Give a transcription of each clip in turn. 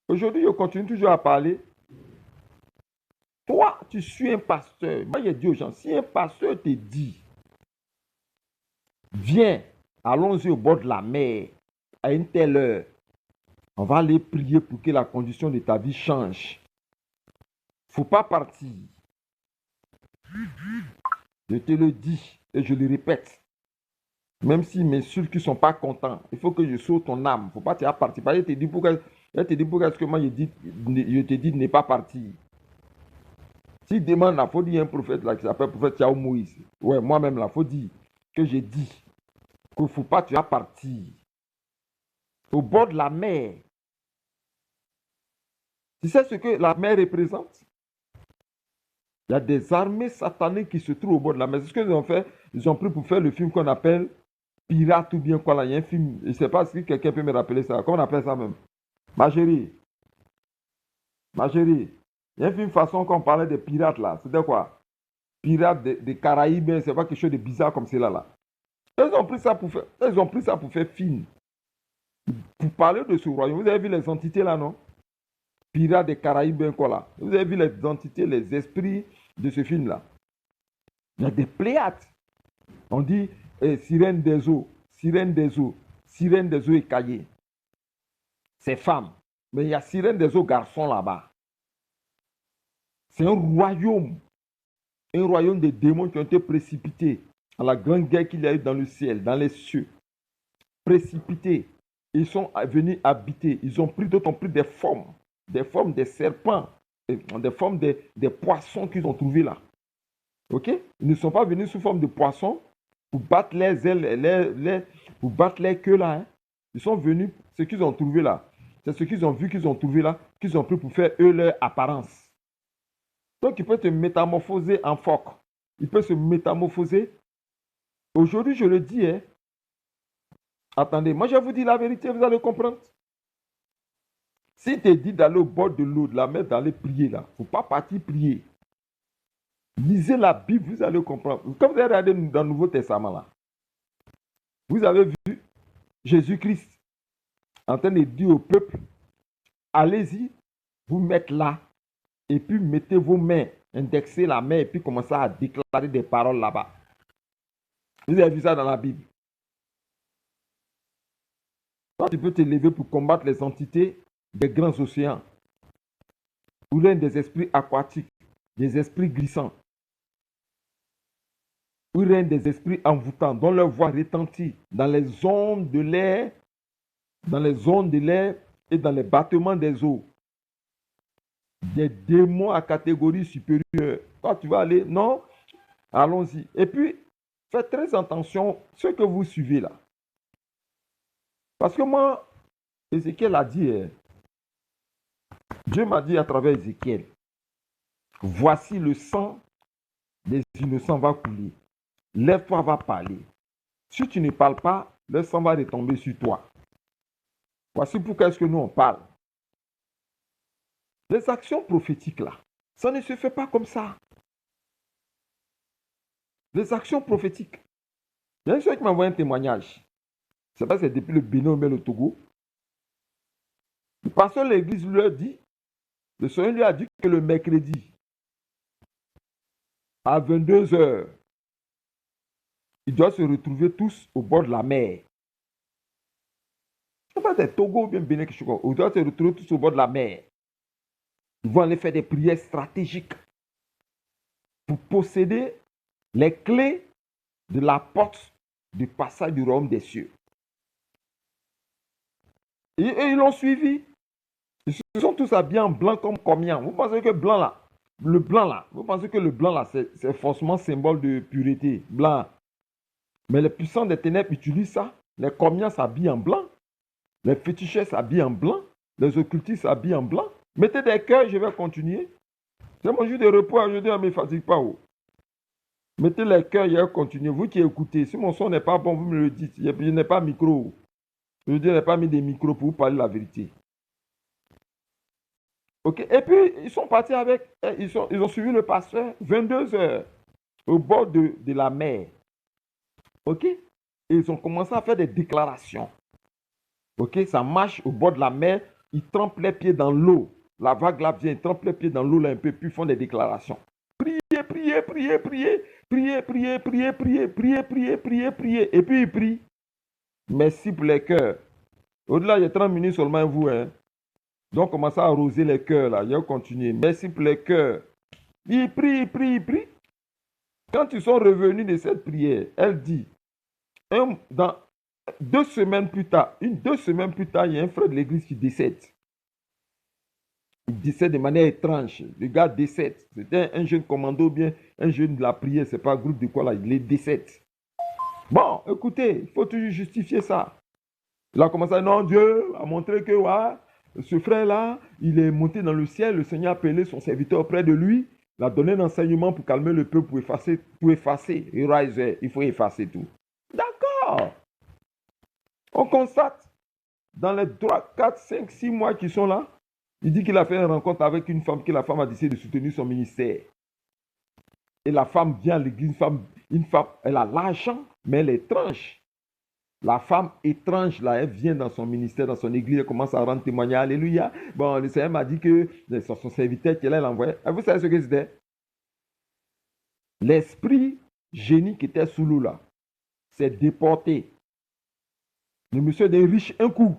Aujourd'hui, je continue toujours à parler. Toi, tu suis un pasteur. Moi, j'ai dit aux gens, si un pasteur te dit, viens, allons-y au bord de la mer, à une telle heure, on va aller prier pour que la condition de ta vie change. Il ne faut pas partir. Je te le dis et je le répète. Même s'ils m'insultent qu'ils ne sont pas contents, il faut que je sauve ton âme. Il ne faut pas te partir. Je te dis pourquoi est-ce que moi je te dis de ne pas partir. S'il demande, il faut dire un prophète là qui s'appelle prophète Yahou Moïse. Ouais, moi-même là, il faut dire que j'ai dit qu'il ne faut pas te partir. Au bord de la mer. Tu sais ce que la mer représente? Il y a des armées sataniques qui se trouvent au bord de la mer. C'est ce qu'ils ont fait. Ils ont pris pour faire le film qu'on appelle Pirate ou bien quoi là. Il y a un film, je ne sais pas si quelqu'un peut me rappeler ça. Comment on appelle ça même? Ma chérie. Il y a un film façon qu'on parlait des pirates là. C'était quoi? Pirates des Caraïbes, c'est pas quelque chose de bizarre comme cela là. Ils ont pris ça pour faire film. Pour parler de ce royaume, vous avez vu les entités là, non? Pirates des Caraïbes, quoi là. Vous avez vu les entités, les esprits de ce film là. Il y a des Pléiades. On dit sirène des eaux, sirène des eaux, sirène des eaux écaillées. C'est femmes. Mais il y a sirène des eaux garçons là-bas. C'est un royaume de démons qui ont été précipités à la grande guerre qu'il y a eu dans le ciel, dans les cieux. Précipités. Ils sont venus habiter. Ils ont pris, d'autres ont pris des formes des serpents, des formes des poissons qu'ils ont trouvés là. Ok? Ils ne sont pas venus sous forme de poissons pour battre les ailes, pour battre les queues là. Hein. Ils sont venus, ce qu'ils ont trouvé là. C'est ce qu'ils ont vu, qu'ils ont trouvé là, qu'ils ont pris pour faire eux leur apparence. Donc, il peut se métamorphoser en phoque. Il peut se métamorphoser. Aujourd'hui, je le dis. Hein. Attendez, moi, je vous dis la vérité, vous allez comprendre. Si tu dit d'aller au bord de l'eau, de la mer, d'aller prier là, il ne faut pas partir prier. Lisez la Bible, vous allez comprendre. Comme vous avez regardé dans le Nouveau Testament là, vous avez vu Jésus-Christ en train de dire au peuple, allez-y, vous mettez là, et puis mettez vos mains, indexez la main, et puis commencez à déclarer des paroles là-bas. Vous avez vu ça dans la Bible. Toi, tu peux te lever pour combattre les entités des grands océans, ou l'un des esprits aquatiques, des esprits glissants, ou l'un des esprits envoûtants, dont leur voix retentit dans les ondes de l'air, et dans les battements des eaux. Des démons à catégorie supérieure. Toi, tu vas aller, non, allons-y. Et puis, faites très attention ce que vous suivez là. Parce que moi, Ézéchiel a dit, Dieu m'a dit à travers Ézéchiel, voici le sang des innocents va couler. Lève-toi, va parler. Si tu ne parles pas, le sang va retomber sur toi. Voici pourquoi est-ce que nous on parle. Les actions prophétiques là, ça ne se fait pas comme ça. Les actions prophétiques. Il y a un seul qui m'a envoyé un témoignage. C'est pas, c'est depuis le Bénin ou le Togo. Le pasteur de l'église lui a dit, le Seigneur lui a dit que le mercredi, à 22h, ils doivent se retrouver tous au bord de la mer. C'est pas des Togo ou bien Bénin, ils doivent se retrouver tous au bord de la mer. Ils vont aller faire des prières stratégiques pour posséder les clés de la porte du passage du royaume des cieux. Et ils l'ont suivi. Ils se sont tous habillés en blanc comme combien. Vous pensez que blanc là, le blanc là, vous pensez que le blanc là, c'est forcément symbole de pureté, blanc. Mais les puissants des ténèbres utilisent ça. Les comiens s'habillent en blanc. Les féticheurs s'habillent en blanc. Les occultistes s'habillent en blanc. Mettez des cœurs, je vais continuer. C'est mon jour de repos aujourd'hui, ne me fatigue pas. Oh. Mettez les cœurs, je vais continuer. Vous qui écoutez, si mon son n'est pas bon, vous me le dites. Je n'ai pas de micro. Je n'ai pas mis des micros pour vous parler la vérité. Ok. Et puis, ils sont partis avec, ils ont suivi le pasteur 22h au bord de la mer. Ok. Et ils ont commencé à faire des déclarations. Ok. Ça marche au bord de la mer. ils trempent les pieds dans l'eau. La vague là vient, ils trempent les pieds dans l'eau là un peu, puis ils font des déclarations. Priez, priez, priez, priez, priez, priez, priez, priez, priez, priez, priez, priez. Et puis ils prient. Merci pour les cœurs. Au-delà, il y a 30 minutes seulement, vous. Hein. Donc, commencez à arroser les cœurs là. Je vais continuer. Merci pour les cœurs. Ils prient, ils prient, ils prient. Quand ils sont revenus de cette prière, elle dit, dans 2 semaines plus tard, 2 semaines plus tard, il y a un frère de l'église qui décède. Il décède de manière étrange. Le gars décède. C'était un jeune commando, bien un jeune de la prière, c'est pas un groupe de quoi là, il est décède. Bon, écoutez, il faut toujours justifier ça. Il a commencé à dire, non, Dieu a montré que ce frère-là, il est monté dans le ciel, le Seigneur a appelé son serviteur près de lui, il a donné un enseignement pour calmer le peuple, pour effacer. Il faut effacer tout. D'accord. On constate, dans les 3, 4, 5, 6 mois qui sont là, il dit qu'il a fait une rencontre avec une femme, que la femme a décidé de soutenir son ministère. Et la femme vient à l'église, une femme, elle a l'argent, mais elle est étrange. La femme étrange, là, elle vient dans son ministère, dans son église, elle commence à rendre témoignage. Alléluia. Bon, le Seigneur m'a dit que son serviteur qu'elle a envoyé. Vous savez ce que c'était? L'esprit génie qui était sous l'eau, là, s'est déporté. Le monsieur est riche un coup.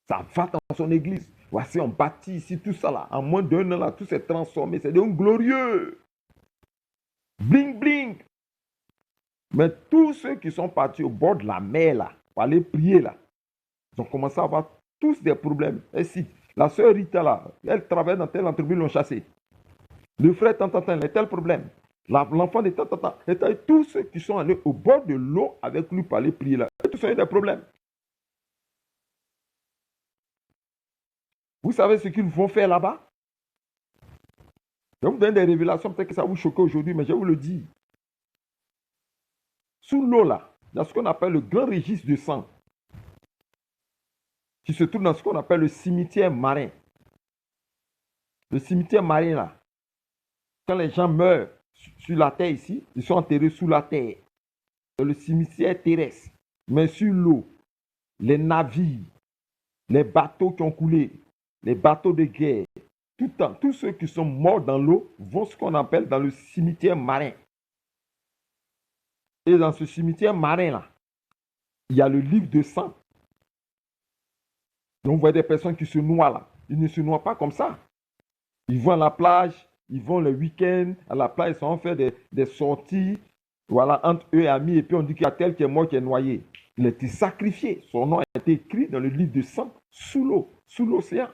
Ça va dans son église. Voici, on bâtit ici, tout ça, là. En moins d'1 an, là, tout s'est transformé. C'est donc glorieux. Bling, bling. Mais tous ceux qui sont partis au bord de la mer, là, pour aller prier, là, ils ont commencé à avoir tous des problèmes. Et si la sœur Rita, là, elle travaille dans telle entreprise, ils l'ont chassée. Le frère, tant, il a tel problème. L'enfant de tant. Et tous ceux qui sont allés au bord de l'eau avec lui pour aller prier, là, tous ont eu des problèmes. Vous savez ce qu'ils vont faire là-bas? Je vous donne des révélations, peut-être que ça vous choque aujourd'hui, mais je vous le dis. Sous l'eau, là, il y a ce qu'on appelle le grand registre de sang, qui se trouve dans ce qu'on appelle le cimetière marin. Le cimetière marin, là, quand les gens meurent sur la terre ici, ils sont enterrés sous la terre. C'est le cimetière terrestre. Mais sur l'eau, les navires, les bateaux qui ont coulé, les bateaux de guerre, tous ceux qui sont morts dans l'eau vont ce qu'on appelle dans le cimetière marin. Et dans ce cimetière marin-là, il y a le livre de sang. Donc, vous voyez des personnes qui se noient là. Ils ne se noient pas comme ça. Ils vont à la plage, ils vont le week-end à la plage, ils vont faire des sorties, voilà, entre eux et amis, et puis on dit qu'il y a tel qui est mort, qui est noyé. Il a été sacrifié. Son nom a été écrit dans le livre de sang, sous l'eau, sous l'océan.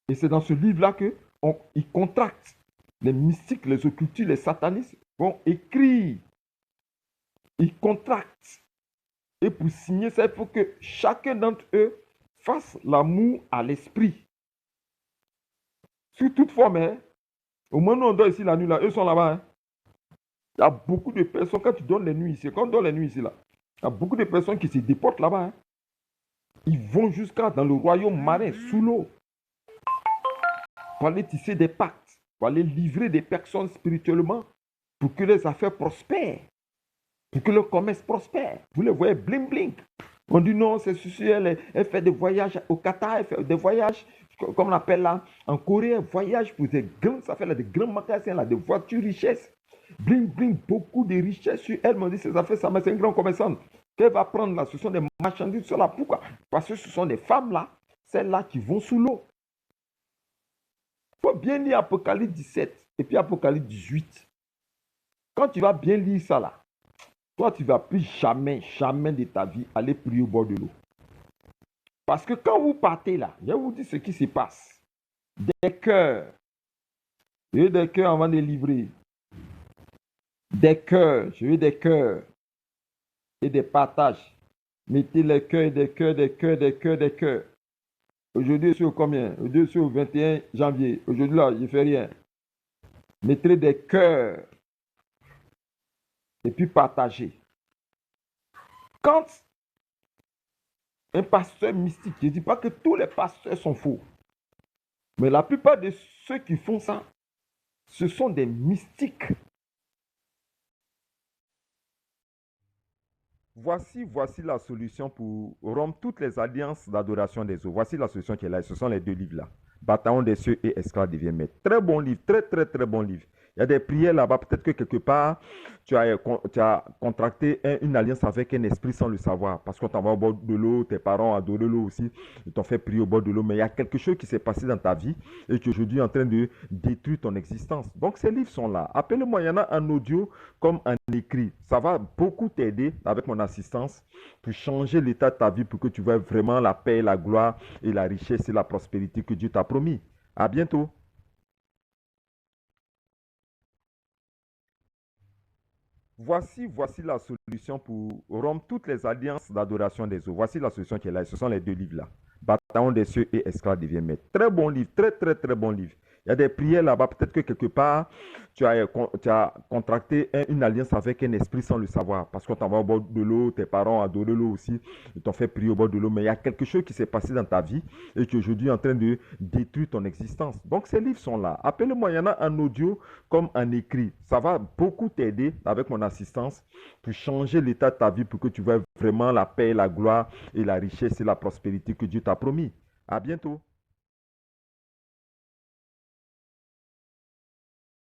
Et c'est dans ce livre-là qu'ils contractent. Les mystiques, les occultistes, les satanistes vont écrire. Ils contractent. Et pour signer ça, il faut que chacun d'entre eux fasse l'amour à l'esprit. Sous toute forme, hein, au moins nous on dort ici la nuit, là, eux sont là-bas. Hein. Il y a beaucoup de personnes, quand tu donnes les nuits ici, quand on donne les nuits ici, là, il y a beaucoup de personnes qui se déportent là-bas. Hein. Ils vont jusqu'à dans le royaume marin, sous l'eau, pour aller tisser des pactes, pour aller livrer des personnes spirituellement, pour que les affaires prospèrent, pour que le commerce prospère. Vous les voyez bling bling. On dit non, c'est ceci, elle fait des voyages au Qatar, elle fait des voyages, comme on appelle là, en Corée, un voyage pour des grands affaires, là, des grands magasins, là, des voitures richesses. Bling, bling, beaucoup de richesses sur elle. M'a dit, ces affaires, ça, mais c'est une grande commerçante. Qu'elle va prendre là, ce sont des marchandises sur là. Pourquoi? Parce que ce sont des femmes là, celles-là qui vont sous l'eau. Il faut bien lire Apocalypse 17 et puis Apocalypse 18. Quand tu vas bien lire ça là, toi, tu ne vas plus jamais, jamais de ta vie aller prier au bord de l'eau. Parce que quand vous partez là, je vous dis ce qui se passe. Des cœurs. Je veux des cœurs avant de livrer. Des cœurs. Je veux des cœurs. Et des partages. Mettez les cœurs, des cœurs, des cœurs, des cœurs, des cœurs. Aujourd'hui, c'est au combien? Aujourd'hui, c'est au 21 janvier. Aujourd'hui, là, je ne fais rien. Mettez des cœurs. Et puis partagez. Quand un pasteur mystique, je ne dis pas que tous les pasteurs sont faux, mais la plupart de ceux qui font ça, ce sont des mystiques. Voici la solution pour rompre toutes les alliances d'adoration des eaux. Voici la solution qui est là. Ce sont les deux livres-là. Bataillon des cieux et esclave devient maître. Très bon livre, très, très, très bon livre. Il y a des prières là-bas. Peut-être que quelque part, tu as contracté une alliance avec un esprit sans le savoir. Parce qu'on t'envoie au bord de l'eau, tes parents adorent l'eau aussi. Ils t'ont fait prier au bord de l'eau. Mais il y a quelque chose qui s'est passé dans ta vie et qui aujourd'hui est en train de détruire ton existence. Donc ces livres sont là. Appelle-moi, il y en a en audio comme en écrit. Ça va beaucoup t'aider avec mon assistance pour changer l'état de ta vie pour que tu vois vraiment la paix, la gloire et la richesse et la prospérité que Dieu t'a promis. À bientôt. Voici la solution pour rompre toutes les alliances d'adoration des eaux. Voici la solution qui est là. Ce sont les deux livres-là. Bataillon des cieux et esclave devient maître. Très bon livre, très, très, très bon livre. Il y a des prières là-bas. Peut-être que quelque part, tu as contracté une alliance avec un esprit sans le savoir. Parce qu'on t'envoie au bord de l'eau, tes parents adorent l'eau aussi. Ils t'ont fait prier au bord de l'eau. Mais il y a quelque chose qui s'est passé dans ta vie et qui aujourd'hui est en train de détruire ton existence. Donc ces livres sont là. Appelle-moi, il y en a en audio comme en écrit. Ça va beaucoup t'aider avec mon assistance pour changer l'état de ta vie pour que tu vois vraiment la paix, la gloire et la richesse et la prospérité que Dieu t'a promis. À bientôt.